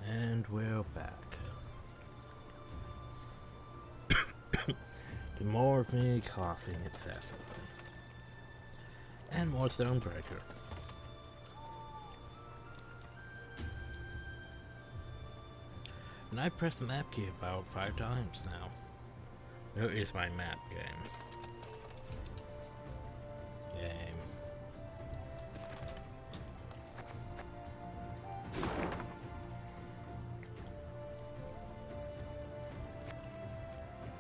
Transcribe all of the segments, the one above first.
And we're back. To more of me coughing incessantly. And more Thronebreaker. And I pressed the map key about 5 times now. Where is my map game?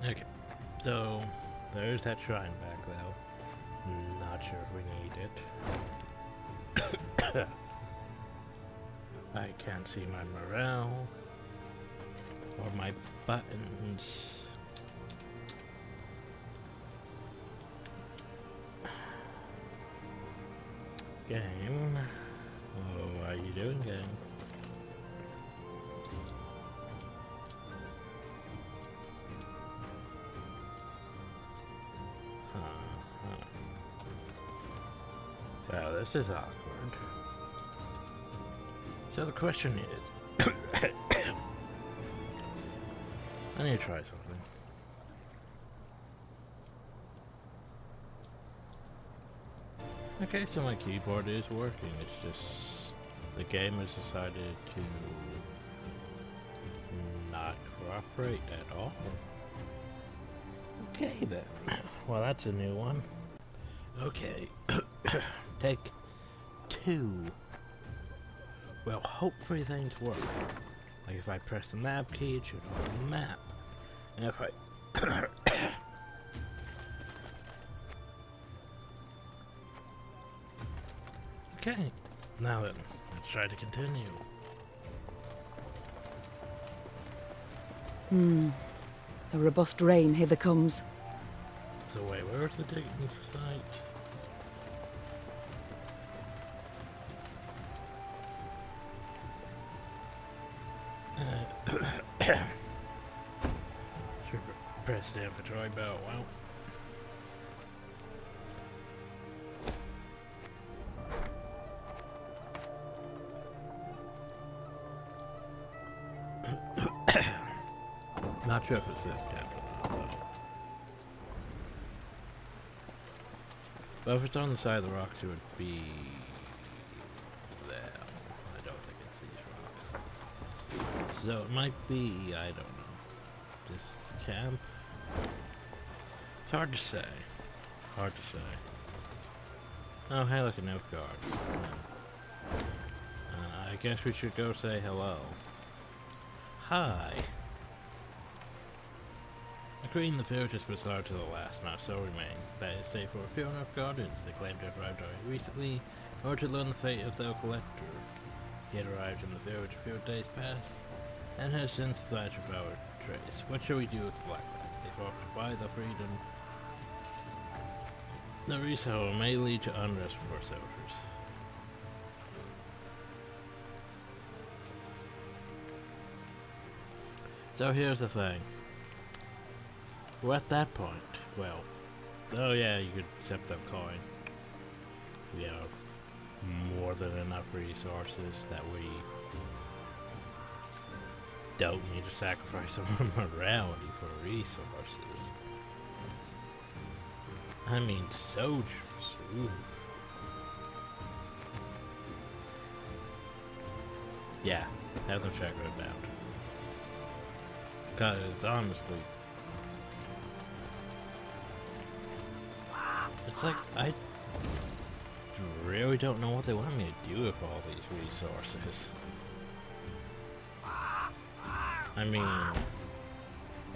Okay, so there's that shrine back though. Not sure if we need it. I can't see my morale or my buttons. Game. Oh, what are you doing, game? Well, this is awkward. So the question is... I need to try something. Okay, so my keyboard is working. It's just... the game has decided to... not cooperate at all. Okay then. Well, that's a new one. Okay. Take 2. Well, hopefully things work. Like if I press the map key, it should open the map. And if I... Okay, now then, let's try to continue. A robust rain hither comes. So wait, where's the digging site? Should press the inventory bell. Well, not sure if it's this temple or not, though. But if it's on the side of the rocks, it would be there. I don't think it's these rocks. So it might be, I don't know, this camp? It's hard to say. Hard to say. Oh, hey, look, an elf guard. I guess we should go say hello. Hi. Agreeing the village is bizarre to the last, not so remain. That is safe for a few enough gardens. They claim to have arrived very recently in order to learn the fate of their collector. He had arrived in the village a few days past, and has since fled without a trace. What shall we do with the black rats? They fought to buy the freedom. The resale may lead to unrest for soldiers. So here's the thing. We're at that point. Well, oh yeah, you could accept that coin. We have more than enough resources that we don't need to sacrifice some morality for resources. I mean, soldiers. Ooh. Yeah, have them check it out. Because honestly, it's like I really don't know what they want me to do with all these resources. I mean,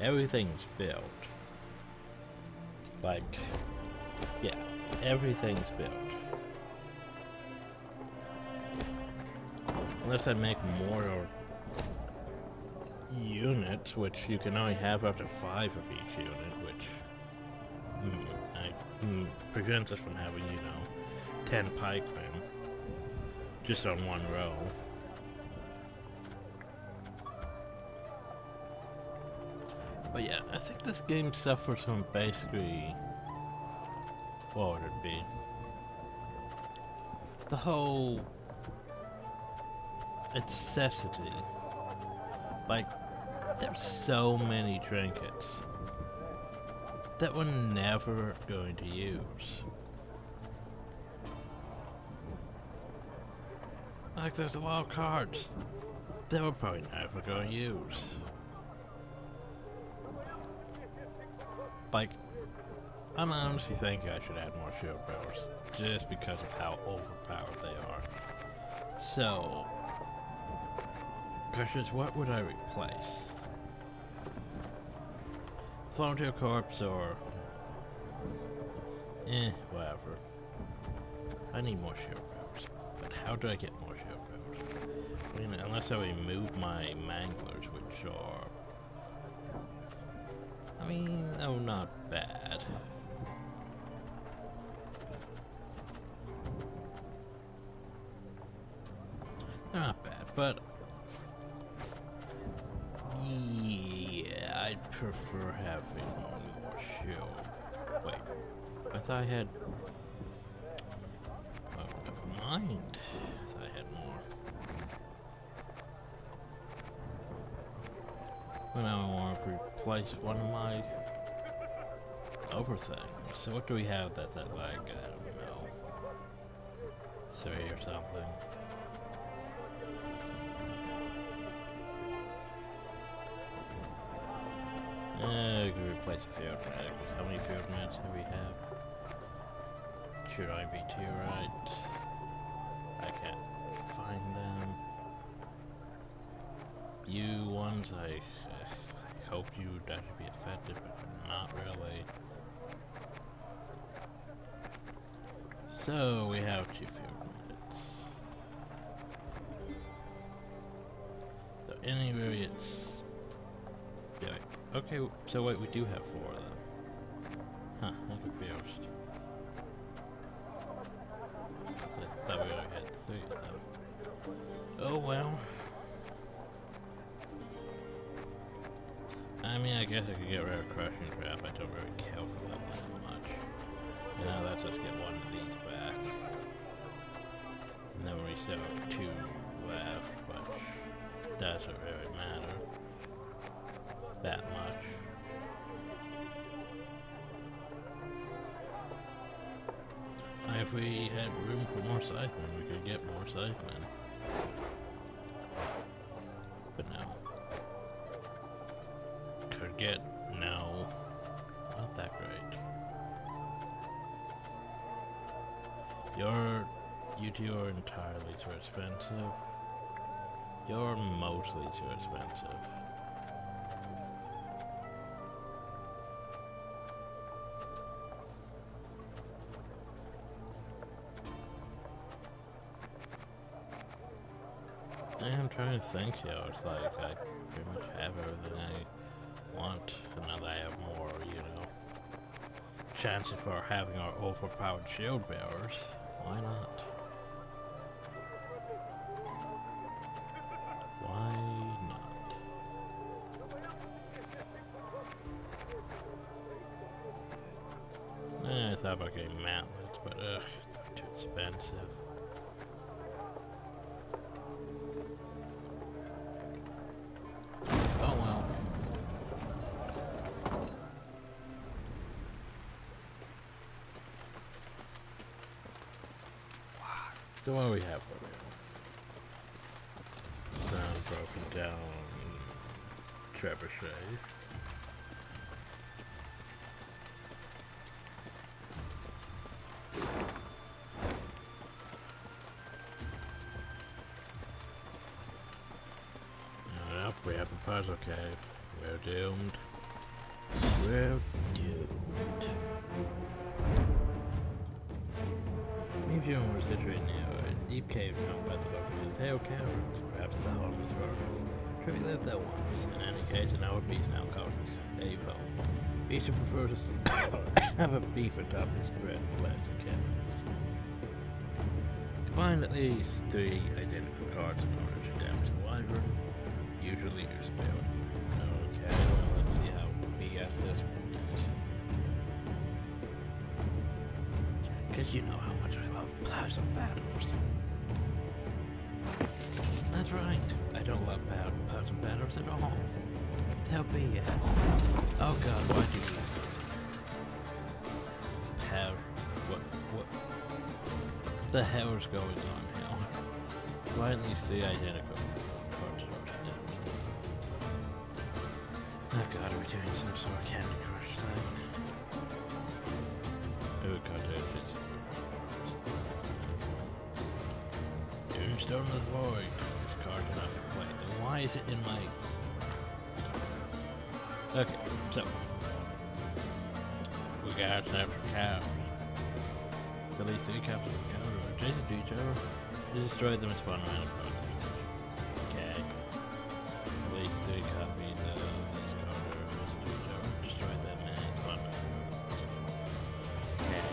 everything's built. Like, yeah, everything's built. Unless I make more units, which you can only have up to 5 of each unit, which prevents us from having, 10 pikemen just on one row. But yeah, I think this game suffers from basically, what would it be? The whole necessity Like, there's so many trinkets that we're never going to use. Like, there's a lot of cards that we're probably never going to use. Like, I'm honestly thinking I should add more shield bearers just because of how overpowered they are. So, questions, what would I replace? Volunteer Corpse or... whatever. I need more shield bearers. But how do I get more shield bearers? I mean, unless I remove my manglers, which are... I mean, oh, not bad. They're not bad, but... yeah, I'd prefer having more shield. Wait, I thought I had... oh, never mind. I thought I had more. Well, now I want to replace one of my over things. So what do we have that's at like, I don't know, 3 or something? We could replace a field medic. How many field medics do we have? Should I be too right? I can't find them. You ones, I hoped you would actually be effective, but not really. So we have 2 field medics. So anyway, it's... yeah, okay, so wait, we do have 4 of them. Huh, I'm confused. I thought we already had 3 of them. Oh well. I mean, I guess I could get rid of Crushing Trap. I don't really care for that much. You know, let's just get 1 of these back. And then we still have 2 left, which doesn't really matter that much. If we had room for more scythmen, we could get more scythmen. But no. Could get, no. Not that great. You two are entirely too expensive. You're mostly too expensive. I'm trying to think here. It's like I pretty much have everything I want, and now that I have more, you know, chances for having our overpowered shield bearers. Why not? Why not? I thought about getting mantlets, but ugh, they're too expensive. Oh well. So what do we have over here? Some broken down trebuchet. Yep, we have a puzzle cave. We're doomed. We're doomed. If you were situated near a deep cave known by the locals as Hail Caverns, perhaps the Holmes Rockets, Trivy lived there once. In any case, an hour beast now calls it a home. Beast who prefers to have a beef atop his bread, flesh, and caverns. Find at least 3 identical cards in order to damage the wyvern. Usually use ability. Okay, well, let's see how BS this one is. Because you know how much I love plasma battles. That's right, I don't love puzzle battles at all. Hell BS. Oh god, why'd you use have what the hell is going on now? Why at least the identical parts are damaged? Oh god, are we doing some sort of Candy Crush thing? Oh god, it's Tombstone of the Void. This card cannot be played. Then why is it in my... Okay, so we got time for cows. At least 3 cows of cows. Jason to each other. Destroy them and spawn around opponents. Okay. At least 3 copies of this card. Jason to each other. Destroy them and spawn around opponents. Okay.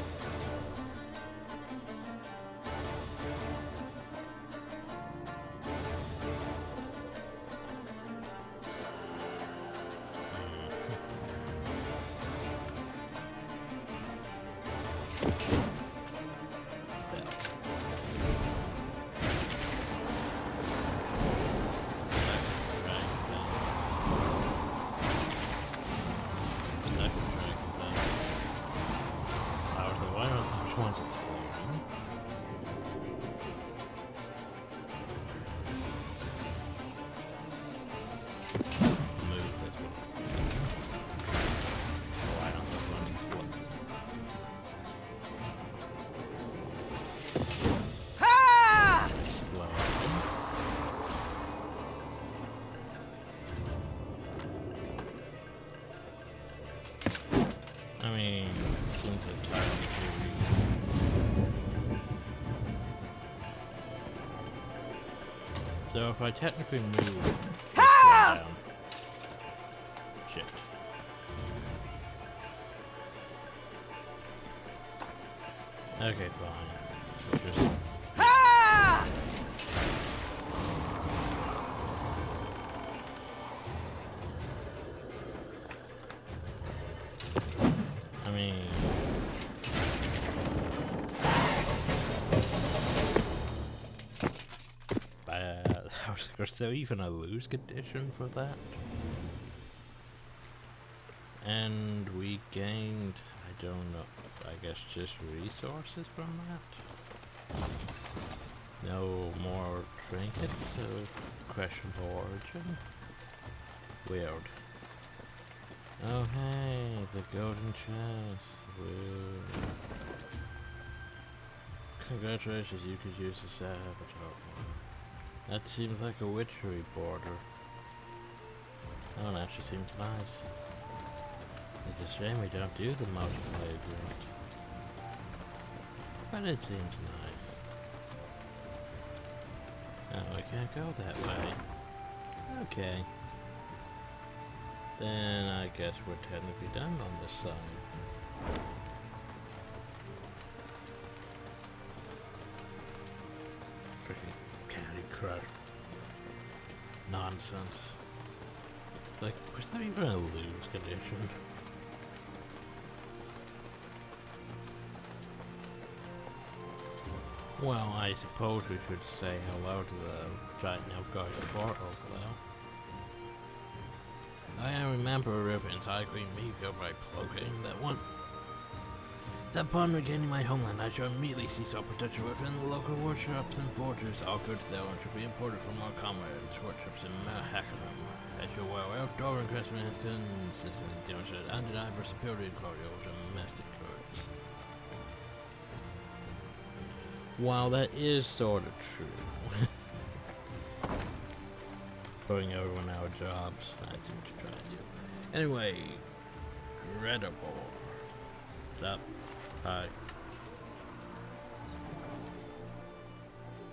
So if I technically move this one down, shit. Okay, fine. Just I mean, was there even a lose condition for that? And we gained, I don't know, I guess just resources from that? No more trinkets of questionable origin? Weird. Oh hey, the golden chest. Woo. Congratulations, you could use the saboteur. That seems like a witchery border. Oh, that actually seems nice. It's a shame we don't do the multiplayer Gwent. But it seems nice. Oh, I can't go that way. Okay. Then I guess we're technically done on this side. Freaking Candy Crush. Nonsense. Like, was there even a lose condition? Well, I suppose we should say hello to the giant Nilfgaard portal, though. I remember a river inside Green Meago by locating that one. Upon regaining my homeland, I shall immediately cease all protection within the local workshops and forges. All goods thereon should be imported from our comrades' workshops in Mahakaram. As you're well aware, Doran Craftsman has consistently demonstrated undeniable superiority and quality over domestic goods. While that is sort of true. Putting everyone out of jobs, I see what you're trying to do. Anyway, Incredible. What's up? Hi.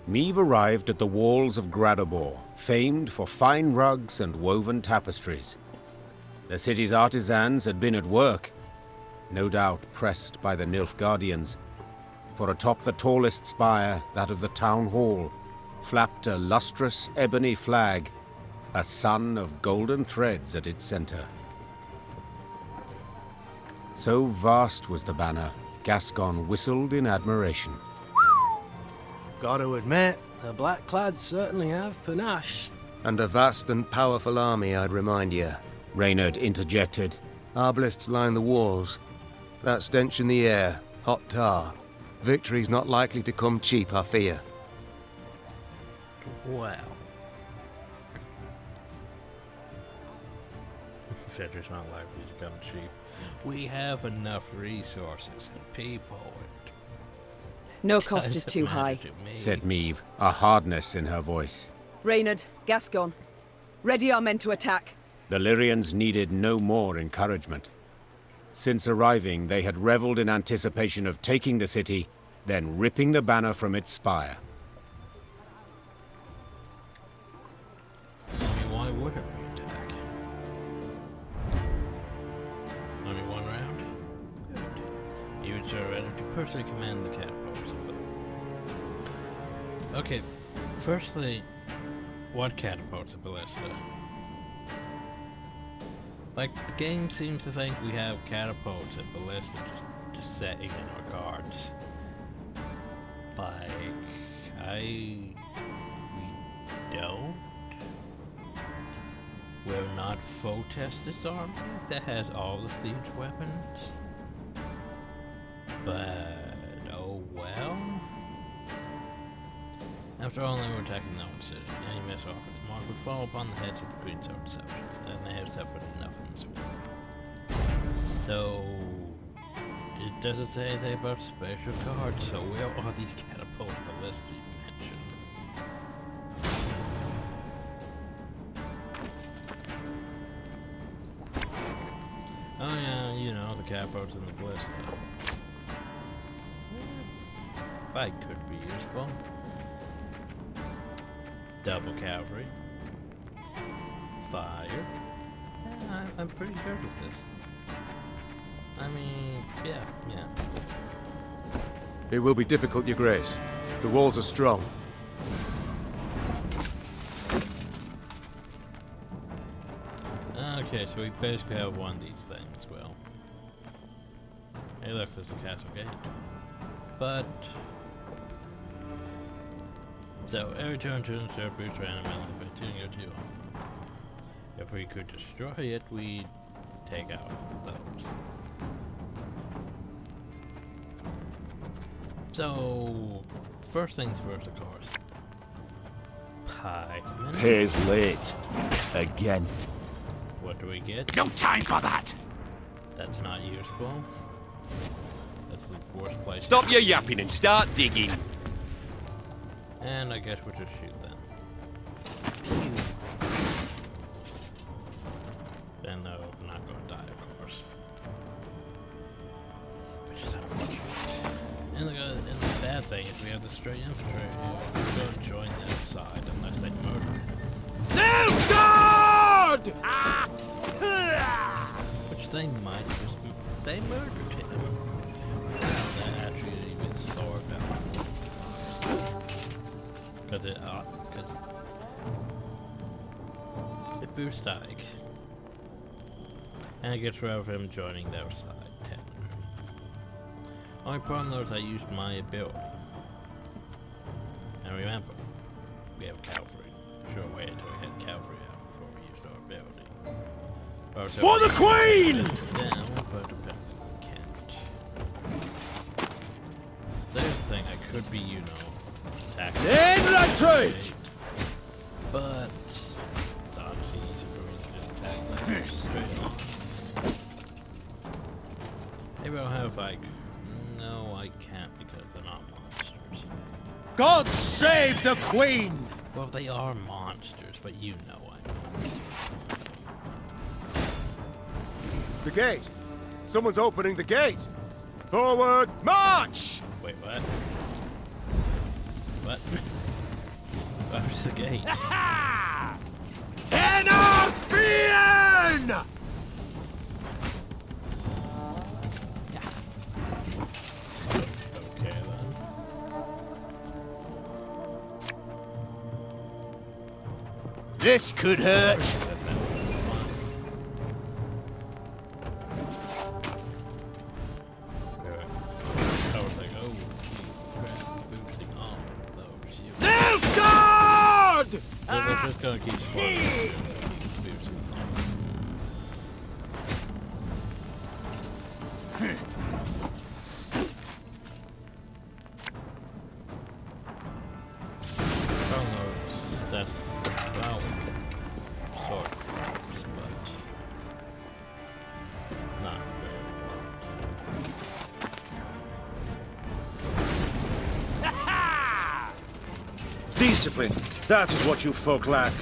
Meve arrived at the walls of Gradobor, famed for fine rugs and woven tapestries. The city's artisans had been at work, no doubt pressed by the Nilfgaardians, for atop the tallest spire, that of the town hall, flapped a lustrous ebony flag, a sun of golden threads at its center. So vast was the banner, Gascon whistled in admiration. Gotta admit, the Blackclads certainly have panache. And a vast and powerful army, I'd remind you. Reynard interjected. Arbalists line the walls. That stench in the air, hot tar. Victory's not likely to come cheap, I fear. Wow. Victory's not likely to come cheap. We have enough resources and people. No cost is too high, Said Meave, a hardness in her voice. Reynard, Gascon. Ready our men to attack. The Lyrians needed no more encouragement. Since arriving, they had reveled in anticipation of taking the city, then ripping the banner from its spire. Why wouldn't we attack? Only one round? Good. You would show ready to personally command the catapults. Okay, firstly, what catapults are ballista? Like, the game seems to think we have catapults and ballista just setting in our guards. Like, we don't? Will not foe test this army that has all the siege weapons? But, oh well. After all, they were attacking their own city. Any miss off its mark would fall upon the heads of the Green Sword Deceptions, and they have suffered enough in this war. So, it doesn't say anything about special cards, so where are these catapult ballistas you mentioned? Oh yeah, you know, the catapults and the ballista. That could be useful. Double cavalry. Fire. Yeah, I'm pretty good with this. I mean, yeah. It will be difficult, Your Grace. The walls are strong. Okay, so we basically have one of these things, well. Hey look, there's a castle gate. But... So, every turn to insert boost random element by tuning your 2. If we could destroy it, we'd take out those. So, first things first, of course. Pikemen. Pays late. Again. What do we get? No time for that! That's not useful. That's the worst place. Stop your yapping and start digging. And I guess we'll just shoot then. Then they're not going to die, of course. Which is unfortunate. And the bad thing is we have the straight infantry who don't join their side unless they murder. No God! Which they might just... They murdered him. Well, that actually even slower down. Because it boosts Ike. And it gets rid of him joining their side. Only problem though is I used my ability. And remember, we have cavalry. Sure, wait until we had cavalry out before we used our ability. For the Queen! Down, but apparently we can't. The other thing, I could be, you know, attacking. Then retreat! But it's obviously easier for me to just attack them straight on. Maybe I'll have like... No, I can't because they're not monsters. God save the Queen! Well, they are monsters, but you know I mean. The gate! Someone's opening the gate! Forward, march! Wait, what? What? Where's the gate? Enough Fien! Okay then. This could hurt. I was like, oh, crap, boosting all those. No God! So we're just gonna keep Discipline. That is what you folk lack.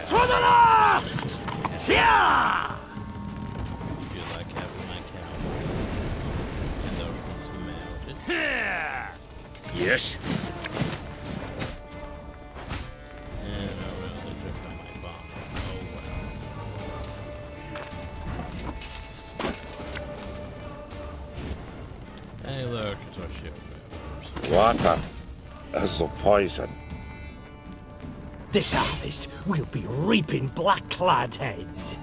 To the last! Yeah! Feel like having my cow. And everyone's melted. Yes. And oh well, they took out my bomb. Oh well. Hey look, it's our ship. Water as a poison. This harvest, we'll be reaping black-clad heads.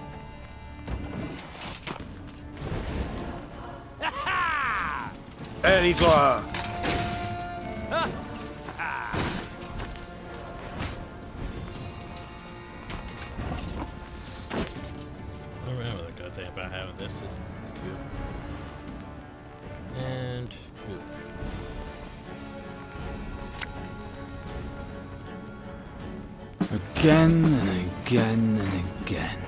Eritoire. I remember the good thing about having this is poop. And poop. Again and again and again.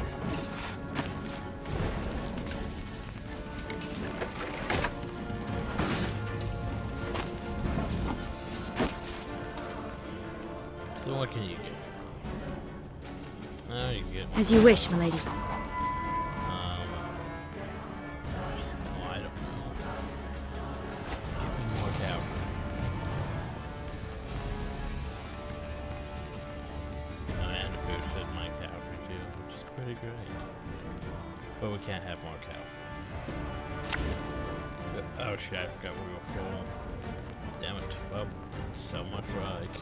So what can you get? Oh, you can get. As you wish, milady. Oh, I don't know. Give me more power. And a boost at my cavalry too, which is pretty great. But we can't have more cavalry. Oh shit, I forgot we were full. Damn it. Well, so much like.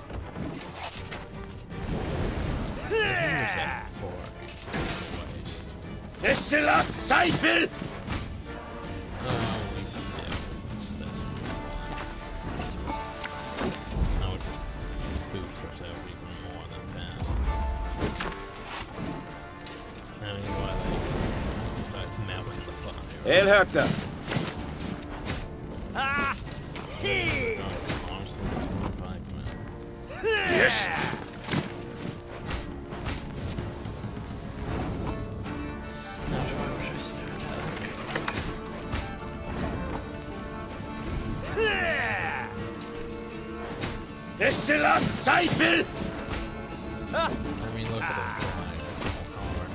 Here's that for. Destillat Seifel! Oh, we still. Now it boosts ourselves even more than fast. I don't know why they besides melting the fire. Elherzer! Yes. Destillat Seifel! I mean, look at them flying. It's all hard.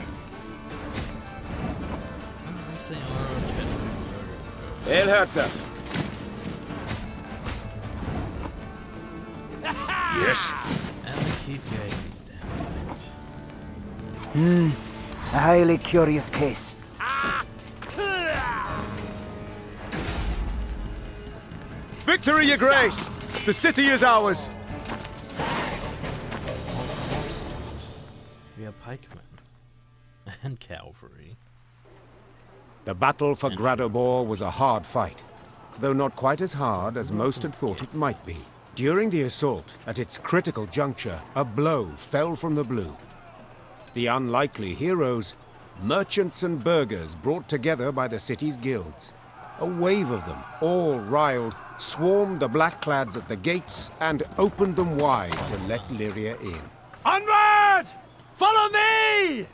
Elherzer! Yes. And they keep getting these damn things. A highly curious case. Victory, your grace! The city is ours! We have pikemen and cavalry. The battle for Gradobor was a hard fight, though not quite as hard as most had thought it might be. During the assault, at its critical juncture, a blow fell from the blue. The unlikely heroes, merchants and burghers brought together by the city's guilds. A wave of them, all riled, swarmed the blackclads at the gates and opened them wide to let Lyria in. Onward! Follow me!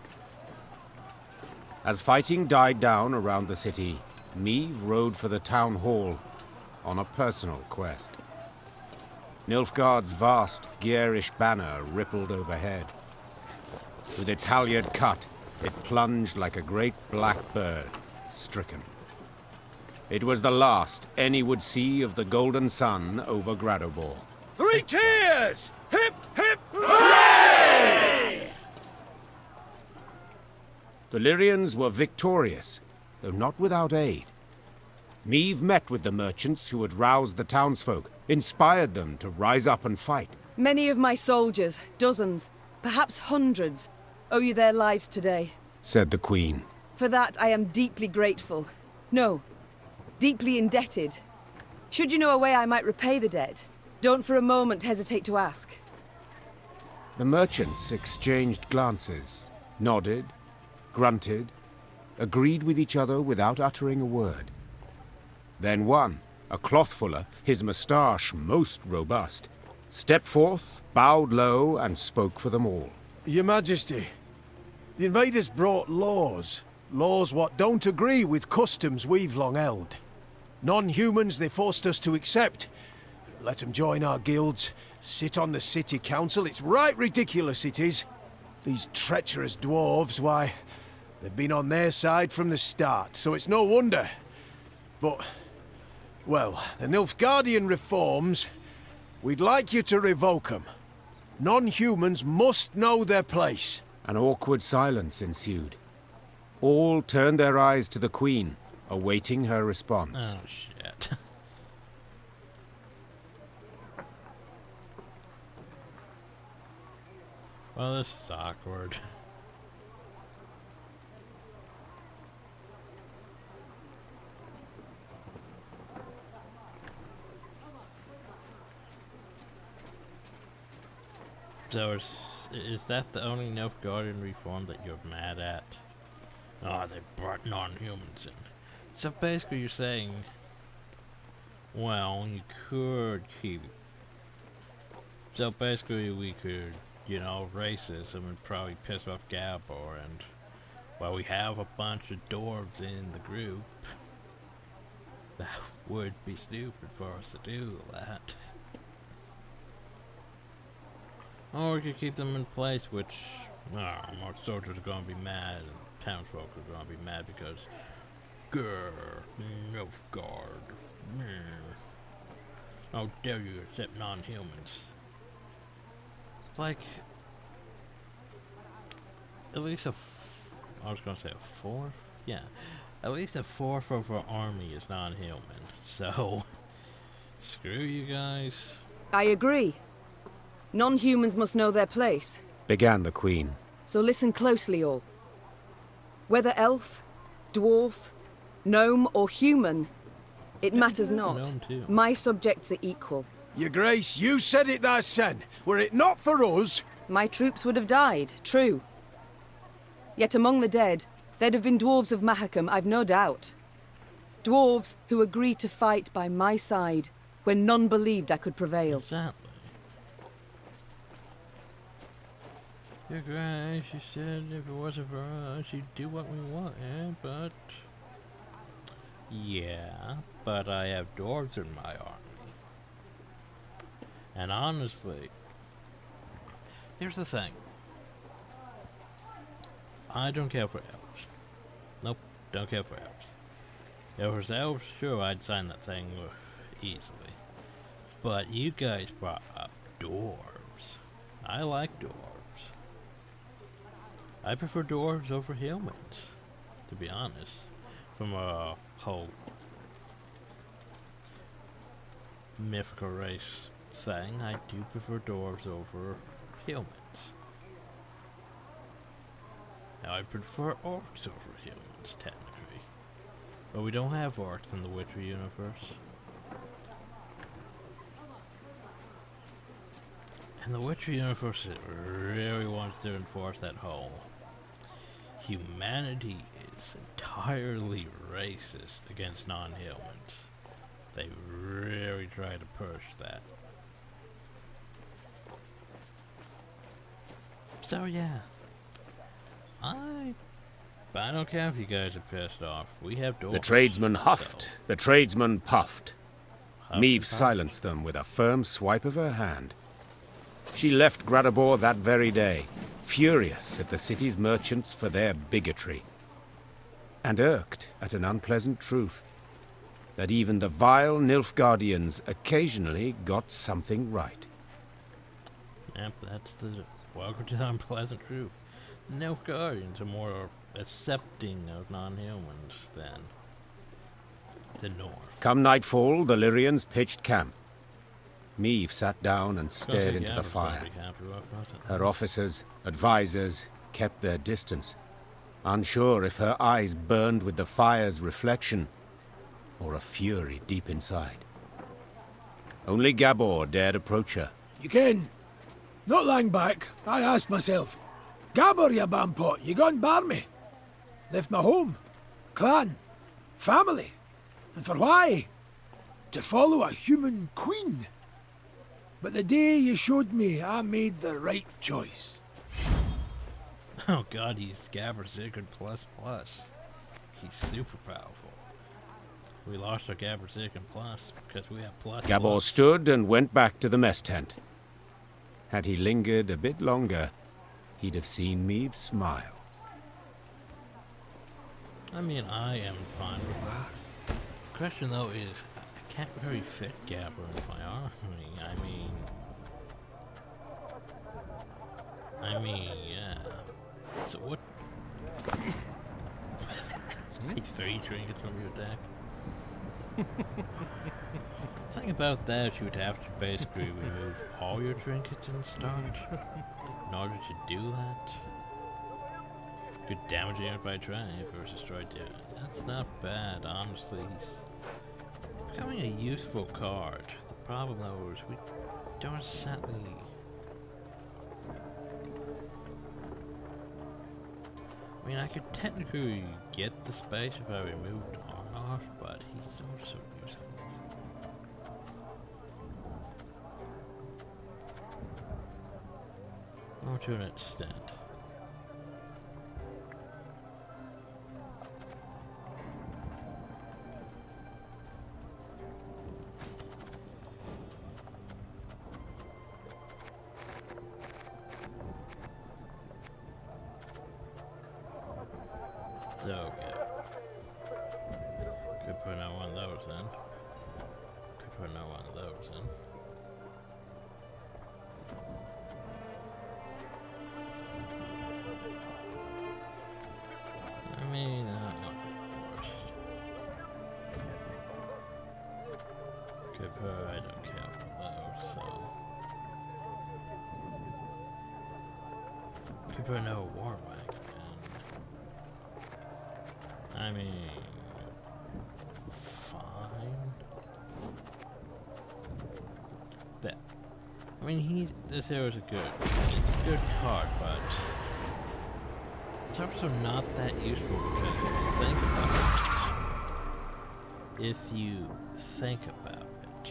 As fighting died down around the city, Meve rode for the town hall on a personal quest. Nilfgaard's vast, garish banner rippled overhead. With its halyard cut, it plunged like a great black bird, stricken. It was the last any would see of the golden sun over Gradobor. 3 cheers! Hip, hip, hooray! The Lyrians were victorious, though not without aid. Meve met with the merchants who had roused the townsfolk, inspired them to rise up and fight. Many of my soldiers, dozens, perhaps hundreds, owe you their lives today. Said the Queen. For that, I am deeply grateful. No, deeply indebted. Should you know a way I might repay the debt, don't for a moment hesitate to ask. The merchants exchanged glances, nodded, grunted, agreed with each other without uttering a word. Then one, a clothfuller, his moustache most robust, stepped forth, bowed low, and spoke for them all. Your Majesty, the invaders brought laws. Laws what don't agree with customs we've long held. Non-humans they forced us to accept. Let them join our guilds, sit on the city council. It's right ridiculous it is. These treacherous dwarves, why, they've been on their side from the start, so it's no wonder. But, well, the Nilfgaardian reforms, we'd like you to revoke them. Non-humans must know their place. An awkward silence ensued. All turned their eyes to the Queen, awaiting her response. Oh, shit. Well, this is awkward. So is that the only Nilfgaardian reform that you're mad at? Oh, they brought non-humans in. So basically you're saying, well, you could keep... So basically we could, you know, racism and probably piss off Gabor, and, well, we have a bunch of dwarves in the group. That would be stupid for us to do that. Or we could keep them in place, which, more soldiers are gonna be mad, and townsfolk are gonna be mad because, grr, Nilfgaard, how dare you accept non-humans? Like, at least I was gonna say a fourth? Yeah, at least a fourth of our army is non-human, so, screw you guys. I agree. Non-humans must know their place. Began the Queen. So listen closely, all. Whether elf, dwarf, gnome, or human, it matters not. Gnome too. My subjects are equal. Your Grace, you said it thysen. Were it not for us... My troops would have died, true. Yet among the dead, there'd have been dwarves of Mahakam, I've no doubt. Dwarves who agreed to fight by my side when none believed I could prevail. Exactly. Your Grace, you said if it wasn't for us, you'd do what we wanted, but... Yeah, but I have dwarves in my army. And honestly, here's the thing. I don't care for elves. Nope, don't care for elves. If it was elves, sure, I'd sign that thing easily. But you guys brought up dwarves. I like dwarves. I prefer dwarves over humans, to be honest. From a whole mythical race thing, I do prefer dwarves over humans. Now I prefer orcs over humans, technically. But we don't have orcs in the Witcher universe. And the Witcher universe really wants to enforce that whole humanity is entirely racist against non-humans. They really try to push that. So yeah, I don't care if you guys are pissed off. We have dwarves. The tradesman huffed, so. the tradesman puffed. Huff Meve and puff. silenced them with a firm swipe of her hand. She left Gradabor that very day, furious at the city's merchants for their bigotry, and irked at an unpleasant truth, that even the vile Nilfgaardians occasionally got something right. Yep, that's the welcome to the unpleasant truth. Nilfgaardians are more accepting of non-humans than the North. Come nightfall, the Lyrians pitched camp. Meve sat down and stared into the fire. Her officers, advisors, kept their distance, unsure if her eyes burned with the fire's reflection or a fury deep inside. Only Gabor dared approach her. You ken, not long back, I asked myself, Gabor, you bampot, you gone bar me? Left my home, clan, family, and for why? To follow a human queen. But the day you showed me, I made the right choice. Oh god, he's Gabor Sigurd plus plus. He's super powerful. We lost our Gabor Sigurd plus because we have plus. Gabor plus. stood and went back to the mess tent. Had he lingered a bit longer, he'd have seen Meve smile. I mean, I am fine with that. The question though is, I can't very fit Gabor into my army. I mean, yeah. So what? Take 3 trinkets from your deck. The thing about that, you would have to basically remove all your trinkets and start in order to do that. Good damage unit by try versus destroyed damage. That's not bad, honestly. He's becoming a useful card. The problem though is we don't exactly. I mean, I could technically get the space if I removed Arnoff, but he's so useful. Or to an extent. So, yeah. Could put another one of those in. Could put another one of those in. I mean, not the worst. Could put, I don't care about those, so. Could put another war wagon in. I mean, fine. But I mean, this hero's a good card, but it's also not that useful because if you think about it,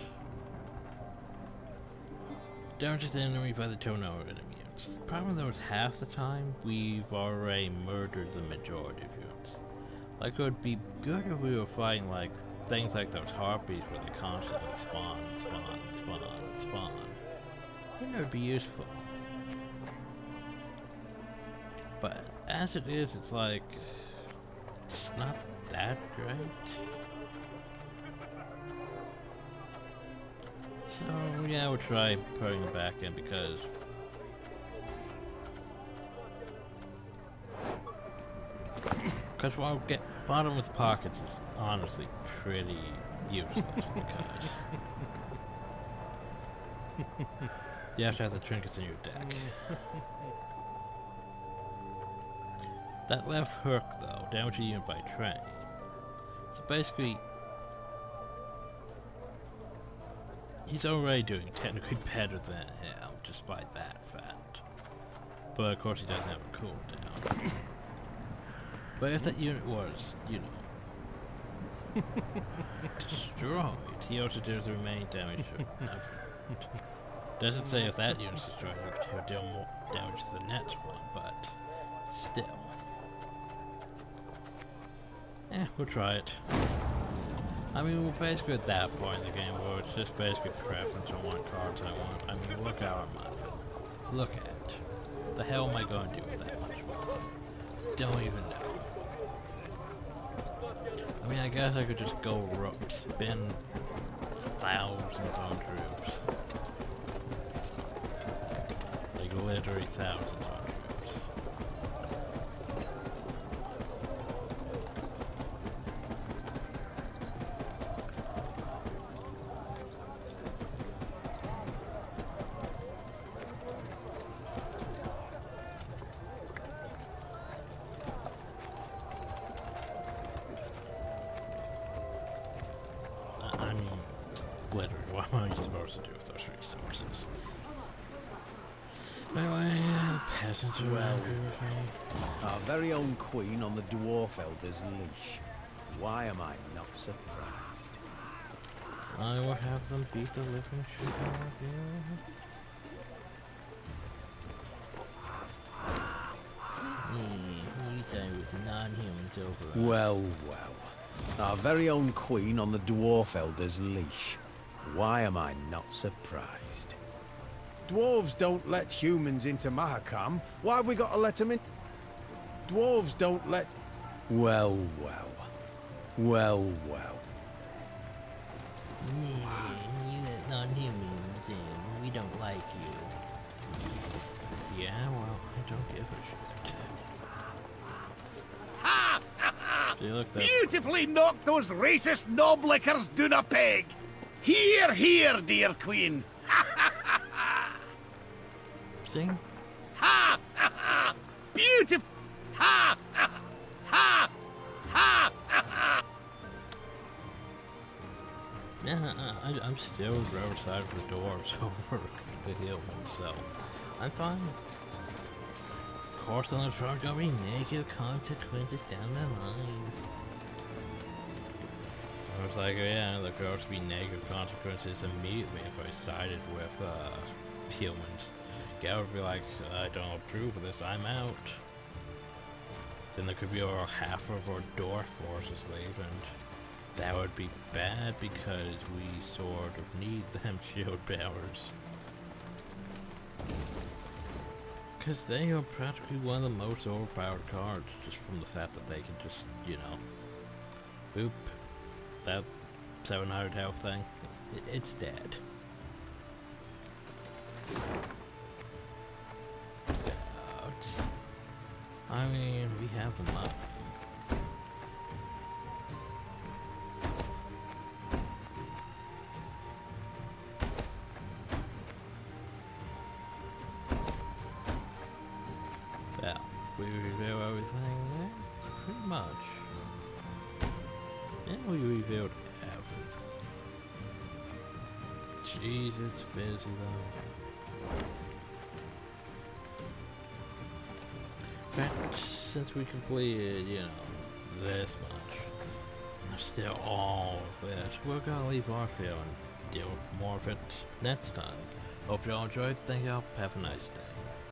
damage the enemy by the tono enemies. The problem though is half the time we've already murdered the majority of units. Like, it would be good if we were fighting, like, things like those harpies where they constantly spawn. Then it would be useful. But as it is, it's like, it's not that great. So, yeah, we'll try putting it back in because while bottomless pockets is honestly pretty useless because you have to have the trinkets in your deck. That left hook though, damage a unit by train. So basically, he's already doing technically better than him, despite that fact. But of course he doesn't have a cooldown. But if that unit was, you know, destroyed, he also deals the remaining damage to another. Doesn't say if that unit's destroyed, he'll deal more damage to the next one, but still. We'll try it. I mean, we're basically at that point in the game where it's just basically preference on what cards I want. I mean, look at our money. Look at it. The hell am I going to do with that much money? Don't even know. I mean, I guess I could just go spend thousands on troops. Like literally thousands on troops. what am I supposed to do with those resources? Anyway, peasants are angry with me. Our very own queen on the dwarf elder's leash. Why am I not surprised? I will have them beat the living shit out of you. You die with non-humans over. Well, well. Our very own queen on the dwarf elder's leash. Why am I not surprised? Dwarves don't let humans into Mahakam. Why have we got to let them in? Dwarves don't let... Well, well. Well, well. Yeah, you let non-humans in. We don't like you. Yeah, well, I don't give a shit. See, look, Beautifully knocked those racist knoblickers down a peg! Here, here, dear queen! Sing? Ha! Ha! Ha! Beautiful! Ha! Ha! Ha! Ha! Ha! Yeah, I'm still roadside for the dwarves over the humans, so I'm fine. Of course, on the front, gonna be negative consequences down the line. I was like, oh, yeah, there's going to be negative consequences immediately if I sided with humans. Gal would be like, I don't approve of this, I'm out. Then there could be over half of our dwarf forces leave, and that would be bad because we sort of need them shield powers. Because they are practically one of the most overpowered cards, just from the fact that they can just, you know, boop, that 700 health thing, it's dead. I mean, we have them up. Well, we reveal everything, yeah, pretty much. Yeah, we revealed everything. Jeez, it's busy though. But since we completed, you know, this much, there's still all of this, we're gonna leave our field and deal with more of it next time. Hope you all enjoyed. Thank y'all. Have a nice day.